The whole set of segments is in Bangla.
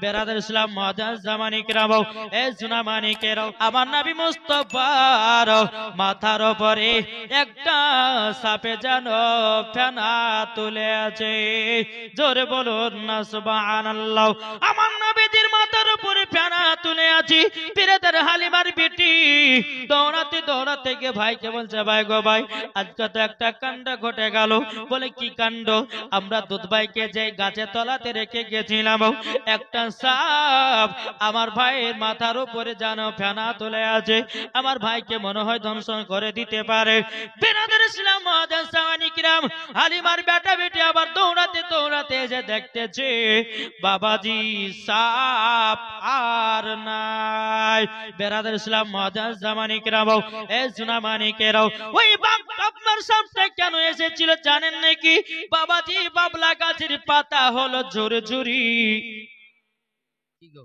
বেরাদার ইসলাম মুআজ্জাজ জামানি কিরাম এ সুনামানি কেরাও আমার নবী মুস্তাফার মাথার উপরে একটা সাপে যেন ফেনা তুলে আছে। জোরে বলুন না সুবহানাল্লাহ। আমার নবীজির মাথার উপরে ফেনা তুলে আছে। বিরাদার হালিমার বেটি দৌড়াতে দৌড়াতে গিয়ে ভাইকে বলছে, ভাই গো ভাই, আজকে তো একটা কাণ্ড ঘটে গেল। বলে কি কাণ্ড? আমরা দুধ ভাইকে যে গাছের তলাতে রেখে গেছিলাম, একটা সাপ আমার ভাইয়ের মাথার উপরে যেন ফেনা তুলে আছে। আমার ভাইকে মনে হয় ধ্বংস করে দিতে পারে। বিরাদার ইসলাম মুআজ্জাজ জামানি কিরাম হালিমার বেটা বেটি আবার দৌড়াতে দৌড়াতে এসে দেখতেছে বাবাজি সাপ আর নাই। বেরাদার ইসলাম মুআজ্জাজ জামানি কিরাম এ সুনামানি কেরাও ওই আপনার সাপটা কেন এসেছিল জানেন নাকি? বাবাজি বাবলা গাছের পাতা হলো ঝুরি ঝুরি। কি গো,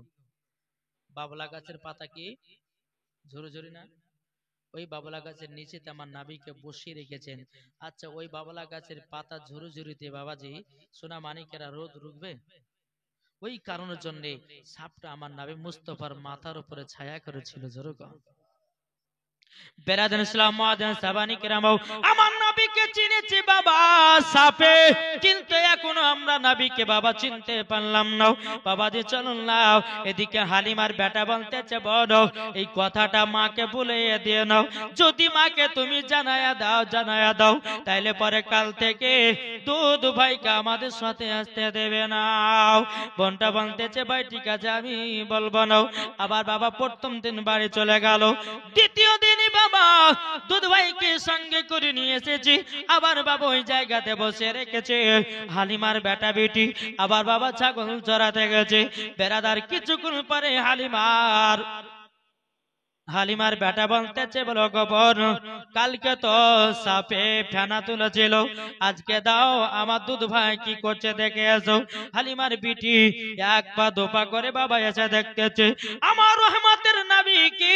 বাবলা গাছের পাতা কি ঝুরি ঝুরি না? ওই বাবলা গাছের নিচে আমার নাবিকে বসিয়ে রেখেছেন। আচ্ছা, ওই বাবলা গাছের পাতা ঝুরি ঝুরিতে বাবাজি সোনা মানিকেরা রোদ রুখবে? ওই কারণের জন্য সাপটা আমার নবী মুস্তাফার মাথার উপরে ছায়া করেছিল। জোরকা বেরাদার ইসলাম মুআজ্জাজ জামানি কিরাম আমার নবীকে চিনেছি বাবা সাপে, কিন্তু এখনো আমরা নবীকে বাবা চিনতে পারলাম না। বাবাজি চলুন না। এদিকে হালিমার বেটা বলতেছে, বড় এই কথাটা মাকে বলে দিয়ে নাও। যদি মাকে তুমি জানায়া দাও তাইলে পরে কাল থেকে দুধ ভাইকে আমাদের সাথে আসতে দেবে না। বোনটা বলতেছে, ভাই ঠিক আছে আমি বলবো না। আবার বাবা প্রথম দিন বাড়ি চলে গেল। দ্বিতীয় দিনই বাবা দুধ ভাইকে সঙ্গে করে নিয়ে এসেছি। আবার বাবা ওই জায়গাতে বসে রেখেছে। হালিমার বেটা বেটি আবার বাবা ছাগল চড়াতে গেছে। বেরাদার কিছুক্ষণ পরে হালিমার বেটা বলতেছে, বলো গোবর কালকে তো সাপে ফেনা তুলেছিল, আজকে দাও আমার দুধ ভাই কি করছে দেখে এসো। হালিমার বিটি এক পা দোপা করে বাবা এসে দেখতেছে আমার রহমতের নবী কি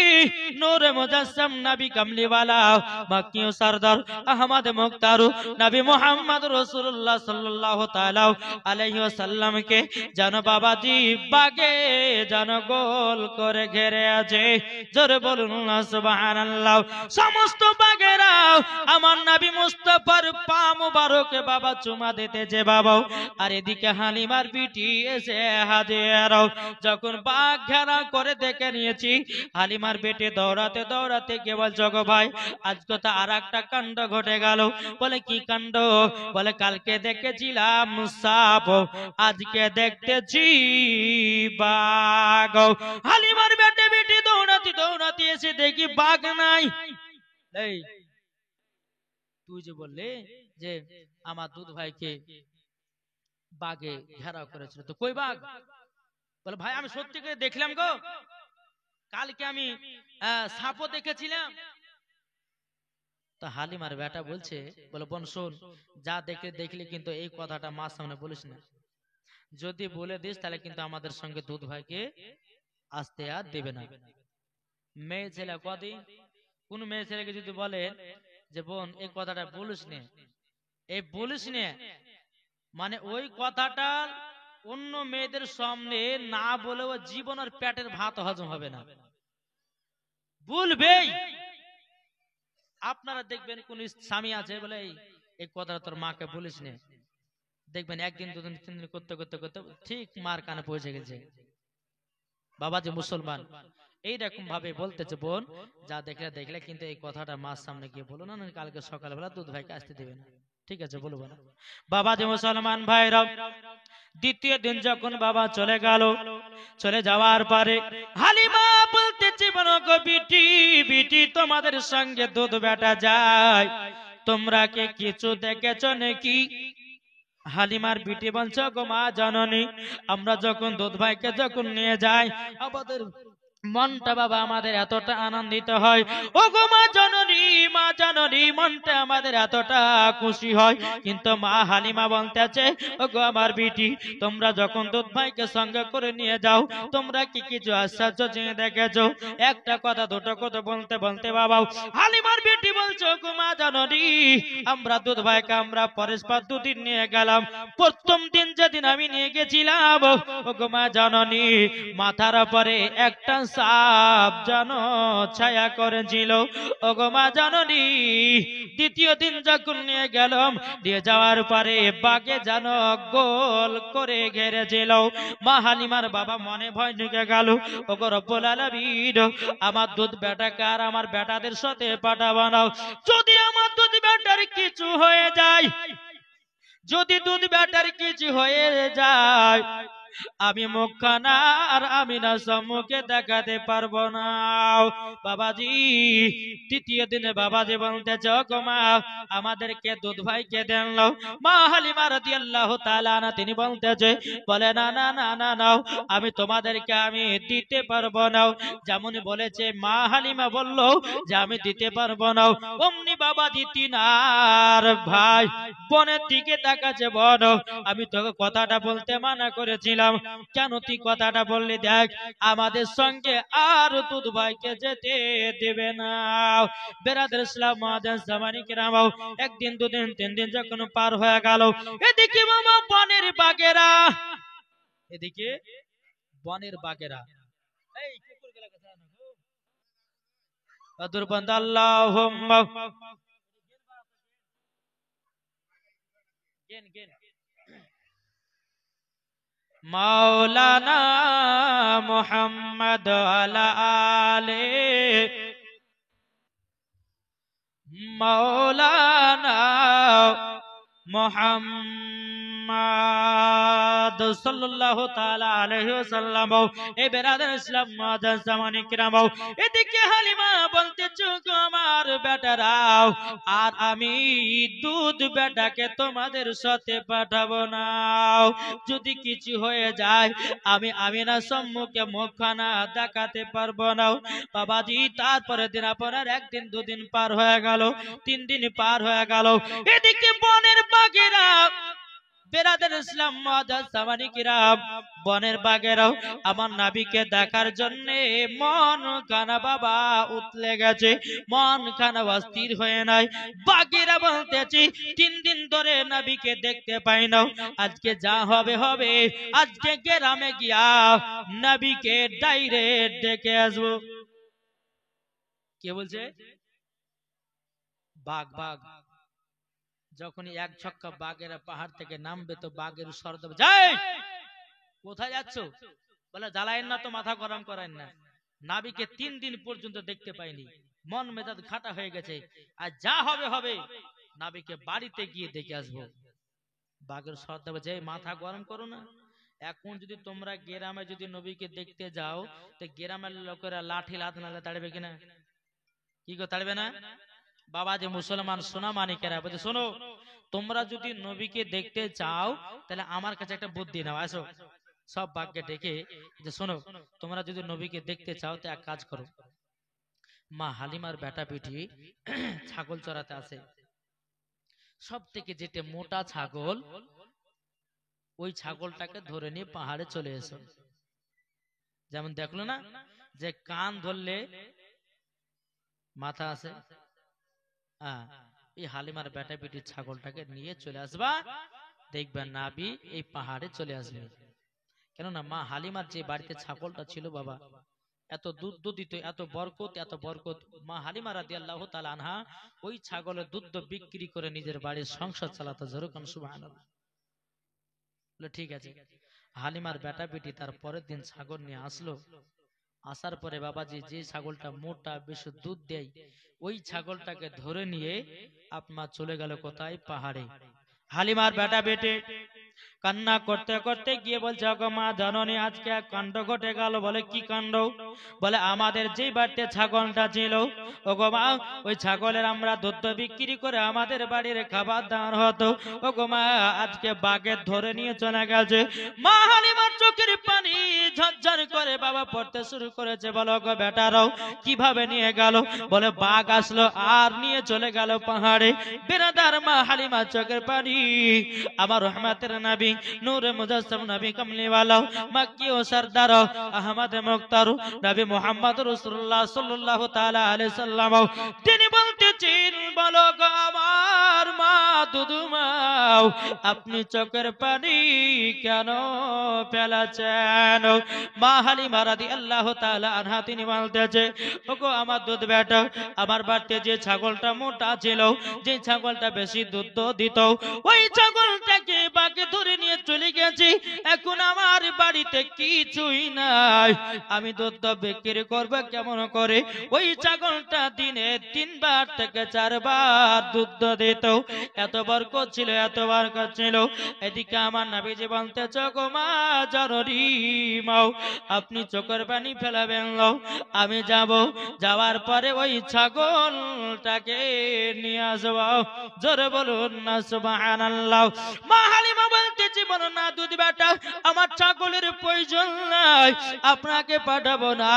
নূরে মুজাসসাম নবী কামলিওয়ালা মক্কিও সরদার আহমদ মুখতারু নবী মুহাম্মদ রাসূলুল্লাহ সাল্লাল্লাহু তাআলা আলাইহি ওয়াসাল্লামকে যেন বাবাজি বাগে যেন গোল করে ঘিরে আছে। জোরে বলুন না সুবহানাল্লাহ। সমস্ত বাগেরা আমার নবী মুস্তাফার পা মুবারকে বাবা চুমা দিতেছে বাবা। আর এদিকে হালিমার বিটি এসে হাজির। যখন বাঘ ঘেরা করে দেখে নিয়েছি, হালিমার বেটি দৌড়াতে দৌড়াতে গিয়ে বলছে, গো ভাই আজকে তো আর একটা কাণ্ড ঘটে গেল। বলে কি কাণ্ড? বলে কালকে দেখেছিলাম সাপ, আজকে দেখতেছি বাঘ। হালিমার বেটি দৌড়াতে দৌড়াতে এসে দেখি বাঘ নাই। এই তুই যে বললে যে আমার দুধ ভাইকে বাঘে ঘেরাও করেছিল, তো কই বাঘ? বলে ভাই আমি সত্যি করে দেখলাম গো, কালকে আমি সাপও দেখেছিলাম। তা হালিমার বেটা বলছে, বলে বোন শোন, যা দেখলি কিন্তু এই কথাটা মার সামনে বলিস না। যদি বলে দিস তাহলে কিন্তু আমাদের সঙ্গে দুধ ভাইকে আসতে আর দেবে না। মেয়ে ছেলে কদিন কোন মেয়ে ছেলেকে যদি বলে যে বোন এই কথাটা বলিস নে, এই বলিস নে মানে ওই কথাটা অন্য মেয়েদের সামনে না বলেও জীবন আর পেটের ভাত হজম হবে না, বলবেই। আপনারা দেখবেন কোন স্বামী আছে বলে এই কথাটা তোর মাকে বলিস নে, দেখবেন একদিন দুদিন তিনদিন করতে করতে করতে ঠিক মার কানে পৌঁছে গেছে। বাবা যে মুসলমান এইরকম ভাবে বলতেছে, বোন যা দেখলে কিন্তু এই কথাটা মার সামনে গিয়ে বলো না, কালকে সকালবেলা দুধ ভাইকে আসতে দেবে না। ঠিক আছে বলবো না। বাবা যে মুসলমান ভাইরা দ্বিতীয় দিন যখন বাবা চলে গেল, চলে যাওয়ার পরে হালিমা বলতেছে, বলো গো বিটি বিটি তোমাদের সঙ্গে দুধ বেটা যায়, তোমরা কে কিছু দেখেছো নাকি? হালিমার বিটি বলছে, গো মা জননী আমরা যখন দুধ ভাইকে যখন নিয়ে যাই আমাদের মনটা বাবা আমাদের এতটা আনন্দিত হয়, ও গো মা জননী, মা জননী, মনটা আমাদের এতটা খুশি হয়। কিন্তু মা হালিমা বলতেছে, ও গো আমার বিটি, তোমরা যখন দুধ ভাইকে সঙ্গে করে নিয়ে যাও, তোমরা কি কিছু আশ্চর্য জেনে দেখেছো? একটা কথা দুটো কথা বলতে বলতে বাবা হালিমার বিটি বলছো, গো মা জননী, আমরা দুধ ভাইকে আমরা পরস্পর দুদিন নিয়ে গেলাম। প্রথম দিন যেদিন আমি নিয়ে গেছিলাম, ও গো মা জননী, মাথার উপরে একটা সাপ যেন ছায়া করেছিল। ও গো মা জননী, দ্বিতীয় দিন যখন নিয়ে গেলাম, দিয়ে যাওয়ার পরে বাগে যেন গোল করে ঘেরেছিল। মা হালিমার বাবা মনে ভয় ঢুকে গেল, ও গো রব্বুল আলামিন, আমার দুধ বেটাকে আর আমার বেটাদের সাথে পাঠাবো না। যদি আমার দুধ বেটার কিছু হয়ে যায়, যদি দুধ বেটার কিছু হয়ে যায়, আমি মুখখানা আর আমি না সম্মুখে দেখাতে পারবো না। বাবাজি তৃতীয় দিনে বাবাজি বলতেছে, গো মা, আমাদেরকে দুধ ভাইকে দেন। মা হালিমা রাদিয়াল্লাহু তাআলা আনহা তিনি বলতেছে, বলে না না না না না, আমি তোমাদেরকে আমি দিতে পারবো না। যেমন বলেছে মা হালিমা বলল যে আমি দিতে পারবো না, অমনি বাবাজি তিনার ভাই বোনের দিকে তাকাচ্ছে, বল আমি তোকে কথাটা বলতে মানা করেছিলাম, কেন তুই কথাটা বললি? দেখ আমাদের সঙ্গে আর দুধ ভাইকে যেতে দেবে না। বেরাদার ইসলাম মুআজ্জাজ জামানি কিরাম, একদিন দুদিন তিন দিন যখন পার হয়ে গেল, এদিকে মামা বনের বাগেরা, এদিকে বনের বাগেরা, এই কুকুরগুলা কথা না গো, আদুরবান্দ আল্লাহুম্মা গেন গেন মাওলানা মুহাম্মদ আলা আলে মাওলানা মুহাম্মদ সাল্লাল্লাহু তাআলা আলাইহি ওয়াসাল্লাম। এই বেরাদার ইসলাম মুআজ্জাজ জামানি কিরাম, এদিকে হালিমা বলতেছে, গো আমার বেটারাও, আর আমি দুধ বেটাকে তোমাদের সাথে পাঠাবো না। যদি কিছু হয়ে যায়, আমি আমিনা সম্মুখে মুখখানা দেখাতে পারবো না। বাবাজি তারপরে দিন আপনার একদিন দুদিন পার হয়ে গেল, তিন দিন পার হয়ে গেল, এদিকে বনের বাগেরা, বেরাদার ইসলাম মুআজ্জাজ জামানি কিরাম, বনের বাগেরাও আমার নবীকে দেখার জন্য মন খানা বাবা উতলে গেছে, মন খানা অস্থির হয়ে নাই। বাগেরা বলতেছি, তিন দিন ধরে নবীকে দেখতে পাই না, আজকে যা হবে হবে, আজকে গ্রামে গিয়া নবীকে ডাইরেক্ট ডেকে আসবো। কে বলছে? বাঘ, বাঘ যখনই এক ছক্কা বাঘেরা পাহাড় থেকে নামবে তো বাঘের স্বর দেবে, যাই কোথায় যাচ্ছ? বলে জ্বালায়েন না তো, মাথা গরম করেন না, নাবিকে 3 দিন পর্যন্ত দেখতে পাইনি, মন মেজাজ খাটা হয়ে গেছে, আর যা হবে হবে, নাবিকে বাড়িতে গিয়ে দেখে আসবো। বাঘের স্বর দেবে, যে মাথা গরম করো না, এখন যদি তোমরা গ্রামে যদি নবীকে দেখতে যাও, তো গ্রামের লোকেরা লাঠি লাথ নালে তাড়বে কিনা? কি গো, তাড়বে না? বাবা যে মুসলমান সোনা মানিকেরা বলছে, শোনো, তোমরা যদি নবীকে দেখতে চাও তাহলে আমার কাছে একটা বুদ্ধি নাও, আসো। সব বাঘকে ডেকে যে, শোনো, তোমরা যদি নবীকে দেখতে চাও তো এক কাজ করো, মা হালিমার বেটা বেটি ছাগল চড়াতে আছে, সব থেকে যেটা মোটা ছাগল, ওই ছাগলটাকে ধরে নিয়ে পাহাড়ে চলে এসো। যেমন দেখলো না যে কান ধরলে মাথা আছে, এই হালিমার বেটা বেটির ছাগলটাকে নিয়ে চলে আসবা, দেখবেন নাবি এই পাহাড়ে চলে আসবে। কেননা মা হালিমার যে বাড়িতে ছাগলটা ছিল বাবা, এত দুধ দিত, এত বরকত, মা হালিমা রাদিয়াল্লাহু তাআলা আনহা ওই ছাগলের দুধ বিক্রি করে নিজের বাড়ির সংসার চালাতো। যেরকম সুবহানাল্লাহ। বলে ঠিক আছে। হালিমার বেটা বেটি তার পরের দিন ছাগল নিয়ে আসলো। আসার পরে বাবাজি যে ছাগলটা মোটা বেশি দুধ দেয়, ওই ছাগলটাকে ধরে নিয়ে আপনার চলে গেল কোথায়? পাহাড়ে। হালিমার বেটা বেটে কান্না করতে করতে গিয়ে বলছে, ওগো মা জননী, আজকে এক কাণ্ড ঘটে গেল। বলে কি কাণ্ড? বলে আমাদের যে বাড়িতে ছাগলটা ছিল, ওগো মা, ওই ছাগলের আমরা দুধ বিক্রি করে আমাদের বাড়ির খাবার দাওয়া হতো, ওগো মা, আজকে বাঘে ধরে নিয়ে চলে গেছে। মা হালিমার চোখের পানি ঝরঝর করে বাবা পড়তে শুরু করেছে। বলো গো বেটারাও কিভাবে নিয়ে গেল? বলে বাঘ আসলো আর নিয়ে চলে গেল পাহাড়ে। বেরাদার মা হালিমা চোখের পানি, আমার রহমতের নবী নূরে মুজাসসাম নবী কমলিওয়ালা মক্কি ও সরদার আহমদ মুখতার নবী মুহাম্মদ রাসূলুল্লাহ সাল্লাল্লাহু তাআলা আলাইহি সাল্লাম তিনি বলতেছেন, বলো গো আমার মা দুদুমাও আপনি চোখের পানি কেন ফেলাছেন? মা হালিমা রাদিয়াল্লাহু তাআলা আনহা তিনি বলতেছে, ওগো আমার দুধ বেটা, আমার বাড়িতে যে ছাগলটা মোটা ছিল, যে ছাগলটা বেশি দুধ দিত, ওই ছাগলটাকে বাঘে ধরে নিয়ে চলে গেছি। এখন আমার বাড়িতে কিছুই নাই, আমি দুধ বিক্রি করবো কেমন করে? ওই ছাগলটা দিনে 3 বার থেকে 4 বার দুধ দিত, এত বরকত ছিল, এত বরকত ছিল। এদিকে আমার নবীজি বলতেছে, গো মা জরুরি মাও আপনি চোখের পানি ফেলাবেন না, আমি যাব, যাওয়ার পরে ওই ছাগলটাকে নিয়ে আসবো। জোরে বলুন না সুবহানাল্লাহ। মা হালিমা বলতেছি, বলো না দুধ বেটা, আমার ছাগলের প্রয়োজন নাই, আপনাকে পাঠাবো না।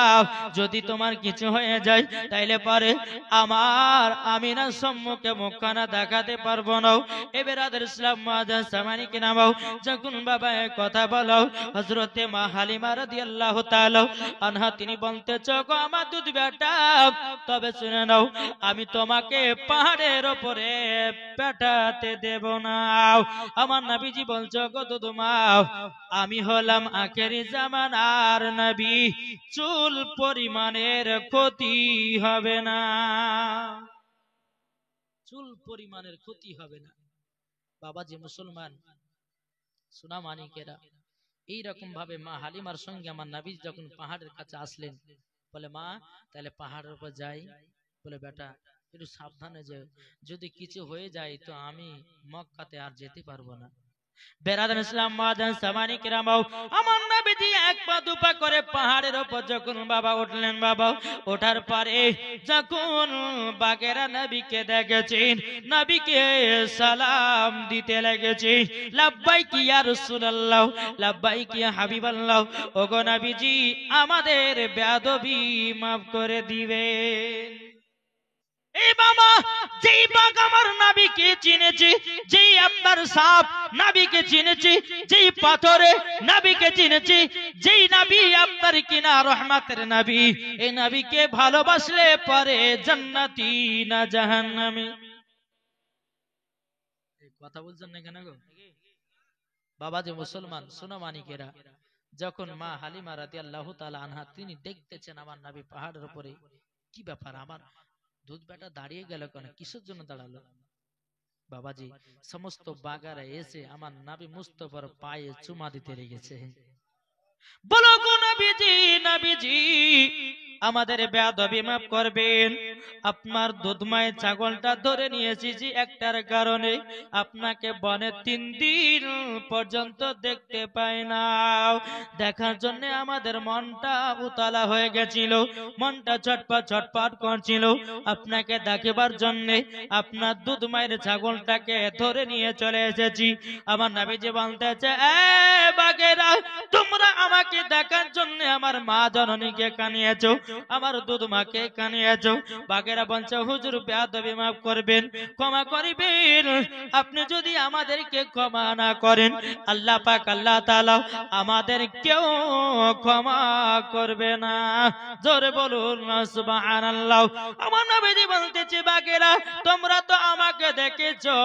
যদি তোমার কিছু হয়ে যায় তাইলে পরে আমার আমিনার সম্মুখে মুখখানা দেখাতে পারবো না। এবেরাদের ইসলাম মুআজ্জাজ সামানিক নামাও যখন বাবা কথা বলো, হযরতে মা হালিমা রাদিয়াল্লাহু তাআলা আনহা তিনি বলতেছে, গো আমার দুধ বেটা, তবে শুনে নাও, আমি তোমাকে পাহাড়ের উপরে পেটাতে দেব না। আমার নবীজি বলছো, গো দুদুমা আমি হলাম আখেরি জামানার নবী, চুল পরিমাণের ক্ষতি হবে না, চুল পরিমাণের ক্ষতি হবে না। বাবা যে মুসলমান সোনা মানিকেরা, এইরকম ভাবে মা হালিমার সঙ্গে আমার নবী যখন পাহাড়ের কাছে আসলেন, বলে মা তাহলে পাহাড়ের উপর যাই। বলে বেটা একটু সাবধানে যে, যদি কিছু হয়ে যায় তো আমি মক্কাতে আর যেতে পারবো না। বেরাদান ইসলাম মুআজ্জাজ সামানিক রামাও আমার নবীজি 1 পা 2 পা করে পাহাড়ের উপর যখন বাবা উঠলেন, বাবা ওঠার পরে যখন বাগেরা নবীকে দেখেছেন, নবীকে সালাম দিতে লেগেছে, লাব্বাইক ইয়া রাসূলুল্লাহ, লাব্বাইক ইয়া হাবিবাল্লাহ, ওগো নবীজি আমাদের বেয়াদবি maaf করে দিবেন। এই বাবা যেই বাঘ আমার নবীকে চিনেছে, যেই আপনার সাপ নবীকে চিনেছে, যেই পাথরে নবীকে চিনেছে, যেই নবী আপনার কিনা রহমতের নবী, এই নবীকে ভালোবাসলে পরে জান্নাতি না জাহান্নামী। কথা বলছেন না কেন গো বাবা? যে মুসলমান সোনা মানিকেরা, যখন মা হালিমা রাদিয়াল্লাহু তাআলা আনহা তিনি দেখতেছেন আমার নবী পাহাড়ের উপরে, কি ব্যাপার আমার দুধ বেটা দাঁড়িয়ে গেল কেন, কিসের জন্য দাঁড়ালো? বাবাজি সমস্ত বাগারা এসে আমার নবী মুস্তাফার পায়ে চুমা দিতে লেগেছে। বলো গো নবীজি, নবীজি আমাদের বেয়াদবি maaf করবেন, আপনার দুধময় ছাগলটা ধরে নিয়েছি যে একটার কারণে, আপনাকে বনে 3 দিন পর্যন্ত দেখতে পাই না, দেখার জন্য আমাদের মনটা উতলা হয়ে গেছিল, মনটা ছটপট ছটপট করছিল, আপনাকে দেখাবার জন্য আপনার দুধময়ের ছাগলটাকে ধরে নিয়ে চলে এসেছি। আমার নবীজি বলতেছে, এ বাগেরা তোমরা আমাকে দেখার জন্য আমার মা জননীকে কানিয়েছো, আমার দুধ মাকে কানিয়েছো। বাগেরা বলছে, হুজুর বেয়াদবি maaf করবেন, ক্ষমা করিবেন, আপনি যদি আমাদেরকে ক্ষমা না করেন আল্লাহ পাক আল্লাহ তাআলা আমাদের কেউ ক্ষমা করবে না। জোরে বলুন সুবহানাল্লাহ। আমার নবীজি বলতেছে, বাগেরা তোমরা তো আমাকে দেখেছো,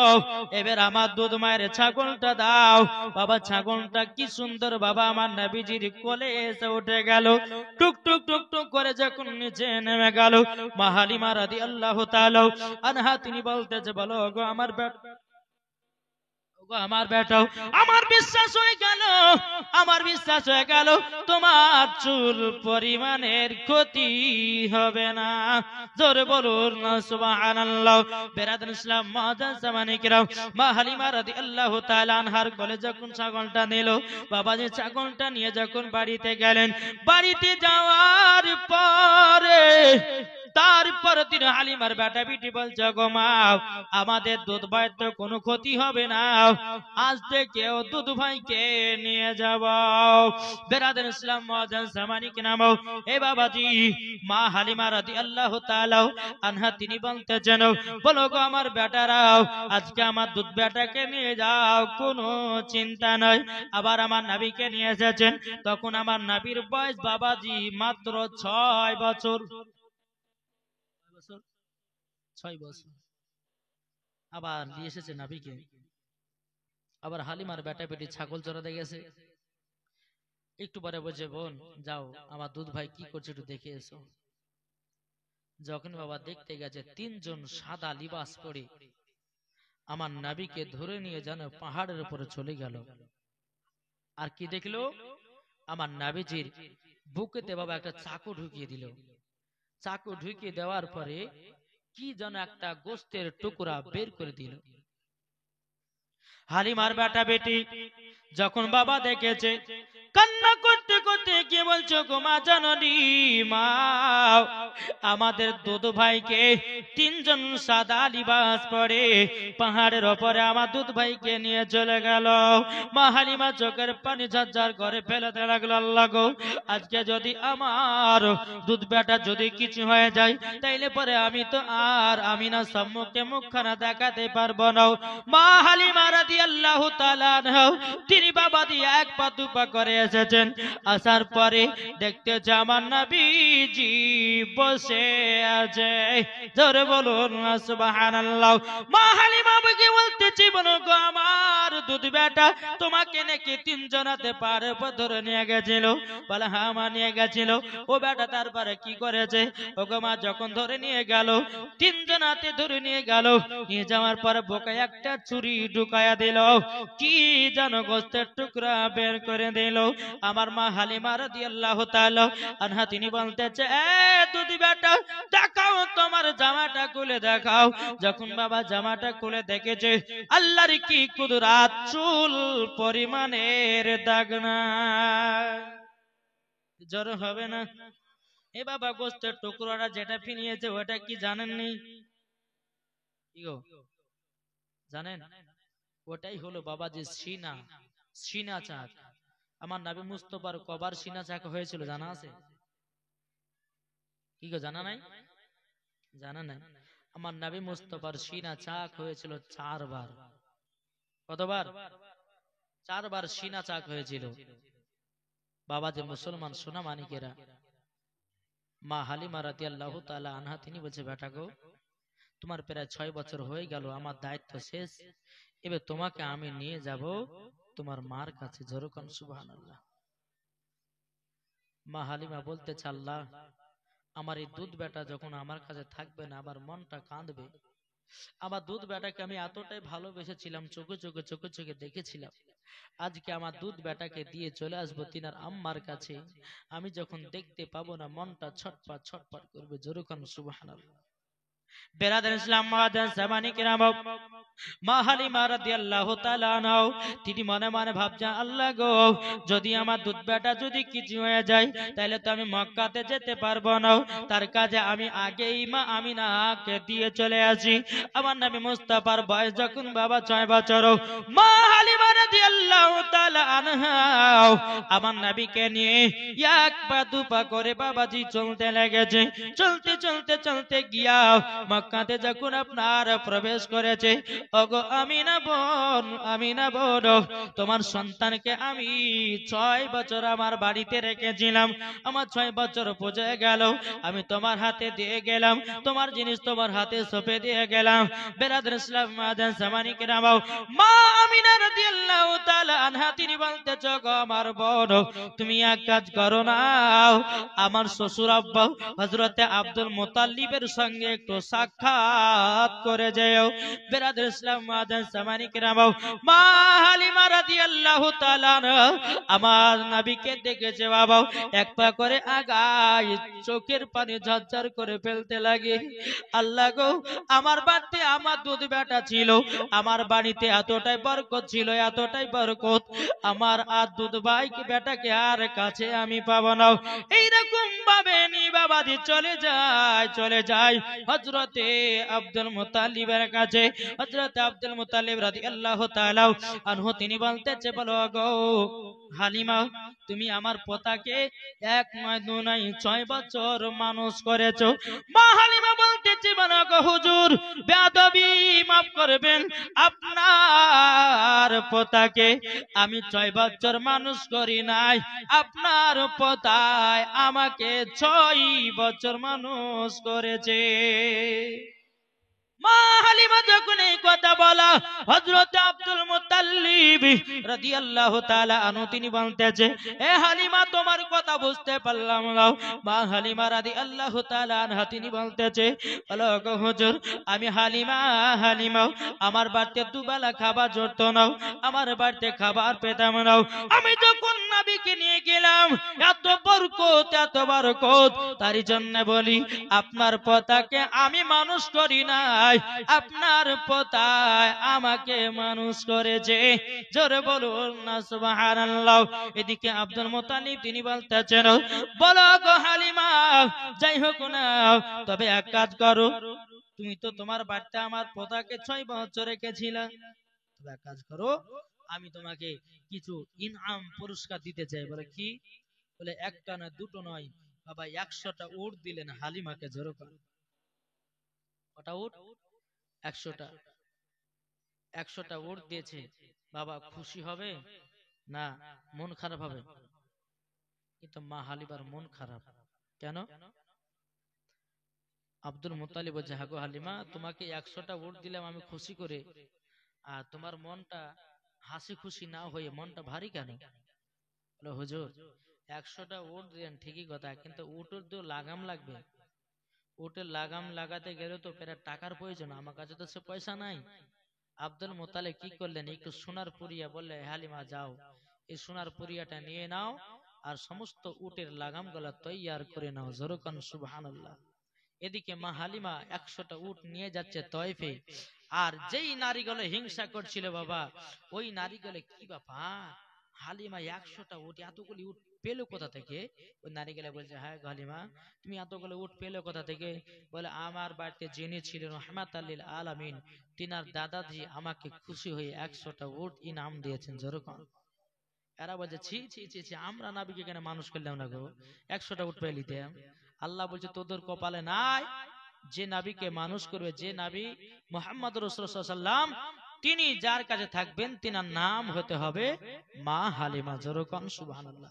এবার আমার দুধ মায়ের ছাগলটা দাও। বাবা ছাগলটা কি সুন্দর বাবা আমার নবীজির কোলে এসে উঠে গেল, টুক টুক টুক টুক করে যখন নিচে নেমে গেল, মা হালিমা রাদিয়াল্লাহু তাআলা আনহা তিনি বলতেছে, বলো গো আমার আমার বেটাও, আমার বিশ্বাস হয়ে গেল, আমার বিশ্বাস হয়ে গেল তোমার চুল পরিমাণের ক্ষতি হবে না। জোরে বলুন সুবহানাল্লাহ। বেরাদান ইসলাম মুআজ্জাজ সামানিকরাম, মা হালিমা রাদিয়াল্লাহু তাআলা আনহার কোলে যখন ছাগলটা নিল, বাবাজি ছাগলটা নিয়ে যখন বাড়িতে গেলেন, বাড়িতে যাওয়ার পরে তারপর তিনি হালিমার বেটা বিটি বলছে গো মা আমাদের দুধ ভাইয়ের তো কোনো ক্ষতি হবে না, আজ থেকেও দুধ ভাইকে নিয়ে যাব। বেরাদার ইসলাম মুআজ্জাজ জামানি কে নামও এ বাবাজি মা হালিমা রাদিয়াল্লাহু তাআলা আনহা তিনি বলতেছেন বলো গো আমার বেটারাও আজকে আমার দুধ বেটাকে নিয়ে যাও, কোনো চিন্তা নাই। আবার আমার নবীকে নিয়ে এসেছেন, তখন আমার নবীর বয়স বাবাজি মাত্র 6 বছর। 6 বছর আবার নিয়ে এসেছে নবীকে। আবার হালিমার বেটা বেটি ছাগল চড়াতে গেছে, একটু পরে বলছে বোন যাও আমার দুধ ভাই কি করছে একটু দেখে এসো। যখন বাবা দেখতে গেছে 3 জন সাদা লিবাস পরে আমার নবীকে ধরে নিয়ে যেন পাহাড়ের উপরে চলে গেল। আর কি দেখলো, আমার নবীজির বুকেতে বাবা একটা চাকু ঢুকিয়ে দিল। চাকু ঢুকিয়ে দেওয়ার পরে কি যেন একটা গোস্তের টুকরা বের করে দিল। হালিমার বেটা বেটি যখন বাবা দেখেছে কান্না করতে করতে কি বলছো গো মা জাননি মা আমাদের দুধ ভাইকে 3 জন সাদা লিবাস পরে পাহাড়ের উপরে আমার দুধ ভাইকে নিয়ে চলে গেল। মা হালিমা চোখের পানি ঝরঝর করে ফেলতে লাগলো, আল্লাহ গো আজকে যদি আমার দুধ বেটা যদি কিছু হয়ে যায় তাইলে পরে আমি তো আর আমিনা সম্মুখে মুখখানা দেখাতে পারবো না। মা হালিমা রাদিয়াল্লাহু তাআলা আনহা তিনি বাবা দিয়ে এক পা দুপা করে এসেছেন। আসার পরে দেখতে আমার নবীজি বসে আছে, জোরে বলুন সুবহানাল্লাহ। মা হালিমা বকে বলতেছি বলো গো আমার দুধ বেটা তোমাকে নাকি 3 জনাতে পারে ধরে নিয়ে গেছিল। বলে হ্যাঁ মা নিয়ে গেছিল। ও বেটা তারপরে কি করেছে, ও গো মা যখন ধরে নিয়ে গেল 3 জনাতে ধরে নিয়ে গেল, নিয়ে যাওয়ার পরে বোকায় একটা ছুরি ঢুকায়া দিল, কি যেন গোস্তের টুকরা বের করে দিল। আমার মা হালিমা রাদিয়াল্লাহু তাআলা আনহা তিনি বলতেছে এ দুধ বেটা দেখাও তোমার জামাটা খুলে দেখাও। যখন বাবা জামাটা খুলে দেখেছে আল্লাহর কি কুদরত, চুল পরিমাণের দাগ না, জ্বর হবে না। এ বাবা গোস্তের টুকরাটা যেটা ফিনিয়েছে ওটা কি জানেননি? কি গো জানেন? ওটাই হলো বাবা যে সিনা চাক। আমার নবী মুস্তাফার কবার সিনা চাক হয়েছিল জানা আছে? কি গো জানা নাই? জানা নাই? আমার নবী মুস্তাফার সিনা চাক হয়েছিল 4 বার। কতবার? 4 বার সিনা চাক হয়েছিল। বাবা যে মুসলমান সোনা মানিকেরা, মা হালিমা রাদিয়াল্লাহু তাআলা আনহা তিনি বলছে বেটা গো তোমার প্রায় 6 বছর হয়ে গেল, আমার দায়িত্ব শেষ, এবার তোমাকে আমি নিয়ে যাব তোমার মার কাছে। জোরকান সুবহানাল্লাহ। মা হালিমা বলতেছে আল্লাহ আমার এই দুধ বেটা যখন আমার কাছে থাকবে না আমার মনটা কাঁদবে। আমার দুধ বেটাকে আমি এতটাই ভালোবেসেছিলাম, চোখে চোখে চোখে চোখে দেখেছিলাম, আজকে আমার দুধ বেটাকে দিয়ে চলে আসবো তিনার আম্মার কাছে, আমি যখন দেখতে পাবো না মনটা ছটফট ছটফট করবে। জোরকান সুবহানাল্লাহ। বেরাদার ইসলাম মুআজ্জাজ জামানি কিরাম, মা হালিমা রাদিয়াল্লাহু তাআলা আনহা তিনি মনে মনে ভাবছেন আল্লাহ গো যদি আমার দুধ বেটা যদি কিছু হয়ে যায় তাহলে তো আমি মক্কাতে যেতে পারবো না, তার কাজে আমি আগেই মা আমিনাকে দিয়ে চলে আসি। আমার নবী মুস্তাফার বয়স যখন বাবা 6 বছর, মা হালিমা রাদিয়াল্লাহু তাআলা আনহা আমার নবীকে নিয়ে এক পা দুপা করে বাবাজি চলতে লেগেছে। চলতে চলতে চলতে গিয়া মক্কাতে যখন আপনার প্রবেশ করেছে, ওগো আমিনা বোন, আমিনা বোন তোমার সন্তানকে আমি 6 বছর আমার বাড়িতে রেখেছিলাম, আমার 6 বছর পূজে গেল, আমি তোমার হাতে দিয়ে গেলাম, তোমার জিনিস তোমার হাতে সঁপে দিয়ে গেলাম। বেরাদার ইসলাম মুআজ্জাজ জামানি কিরাম, মা আমিনা রাদিয়াল্লাহু তাআলা আনহা তিনি বলতেছ গো আমার বোন তুমি এক কাজ করো না, আমার শ্বশুর আব্বা হযরতে আব্দুল মুত্তালিবের সঙ্গে একটু সাক্ষাৎ করে যেও। বিরাদর ইসলাম মুআজ্জাজ সামানি কিরাম, মা হালিমা রাদিয়াল্লাহু তাআলা আমার নবীকে দেখেছে বাবা, এক পা করে আগায়, চোখের পানি ঝরঝর করে ফেলতে লাগে। আল্লাহ গো, আমার বাড়িতে আমার দুধ বেটা ছিল, আমার বাড়িতে এতটাই বরকত ছিল, এতটাই বরকত, আমার আর দুধ ভাইকে বেটাকে আর কাছে আমি পাবো না। এইরকম ভাবে নি বাবাজি চলে যায় হযরতে আব্দুল মুত্তালিবের কাছে। হযরতে আব্দুল মুত্তালিব রাদিয়াল্লাহু তাআলা আনহু তিনি বলতেছে, বলো গো হালিমা, তুমি আমার পোতাকে 1 নয় 2 নয় 6 বছর মানুষ করেছো। মা হালিমা বলতেছে, বলো গো হুজুর, বেয়াদবি মাফ করবেন, আপনার পোতাকে আমি 6 বছর মানুষ করি নাই, আপনার পোতায় আমাকে 6 বছর মানুষ করেছে। মা হালিমা যখন এই কথা বলা, হযরত আব্দুল মুত্তালিব রাদিয়াল্লাহু তাআলা আনহু তিনি বলতেছে, এ হালিমা তোমার কথা বুঝতে পারলাম না। মা হালিমা রাদিয়াল্লাহু তাআলা আনহা তিনি বলতেছে, বলো গো হুজুর, আমি হালিমা আমার বাড়িতে দুবেলা খাবার জুটতো না, আমার বাড়িতে খাবার পেতাম না। আমি যখন নবীকে নিয়ে গেলাম, এত বরকত, তারই জন্য বলি আপনার পোতাকে আমি মানুষ করি নাই, আপনার পোতায় আমাকে মানুষ করেছে। জোরে বলুন না সুবহানাল্লাহ। এদিকে আব্দুল মুত্তালিব তিনি বলতেছেন, বলো গো হালিমা, যাই হোক না, তবে এক কাজ করো, তুমি তো তোমার বাড়িতে আমার পোতাকে 6 বছর রেখেছিলে, তবে এক কাজ করো, আমি তোমাকে কিছু ইনআম পুরস্কার দিতে চাই। বলে কি? বলে একটা না দুটো নয় বাবা, 100টা উট দিলেন হালিমাকে। জোরে করে, কটা উট? 100টা। 100টা উট দিয়েছে বাবা, খুশি হবে না মন খারাপ হবে? কিন্তু মা হালিমার মন খারাপ। কেন? আব্দুল মুত্তালিব বলছে, হ্যাঁ গো হালিমা, তোমাকে 100টা উট দিলাম আমি খুশি করে, আর তোমার মনটা হাসি খুশি না হয়ে মনটা ভারী কেন? বলে হুজুর, 100টা উট দিলেন ঠিকই কথা, কিন্তু উটের তো লাগাম লাগবে, উটের লাগাম লাগাতে গেলে তো প্রায় টাকার প্রয়োজন, আমার কাছে তো সে পয়সা নাই। আব্দুল মুত্তালিব কি করলেন, একটু সোনার পুরিয়া বললে, হালিমা যাও, এই সোনার পুরিয়াটা নিয়ে নাও আর সমস্ত উটের লাগাম গুলা তৈয়ার করে নাও। জোরকান সুবহানাল্লাহ। এদিকে মা হালিমা 100টা উট নিয়ে যাচ্ছে তয়ফে, আর যেই নারীগুলো হিংসা করছিল বাবা, ওই নারীগুলো কি ব্যাপার, হালিমা 100টা উট, এতগুলি উট পেলো কোথা থেকে? ওই নারীগুলো বলছে, হ্যাঁ হালিমা, তুমি এতগুলো উট পেলো কোথা থেকে? বলে, আমার বাড়িতে যিনি ছিলেন রাহমাতাল লিল আলামিন, তিনার দাদাজি আমাকে খুশি হয়ে 100টা উট ইনাম দিয়েছেন। যেরকম এরা বলছে, ছি ছি ছি ছি, আমরা নাবিকে কেন মানুষ করলাম না গো, 100টা উট পেয়ে নিতাম। আল্লাহ বলছে, তোদের কপালে নাই, যে নাবিকে মানুষ করবে, যে নাবি মুহাম্মদ রাসূলুল্লাহ সাল্লাল্লাহু আলাইহি ওয়াসাল্লাম, তিনি যার কাছে থাকবেন তিনার নাম হতে হবে মা হালিমা। যেরকম সুবহানাল্লাহ।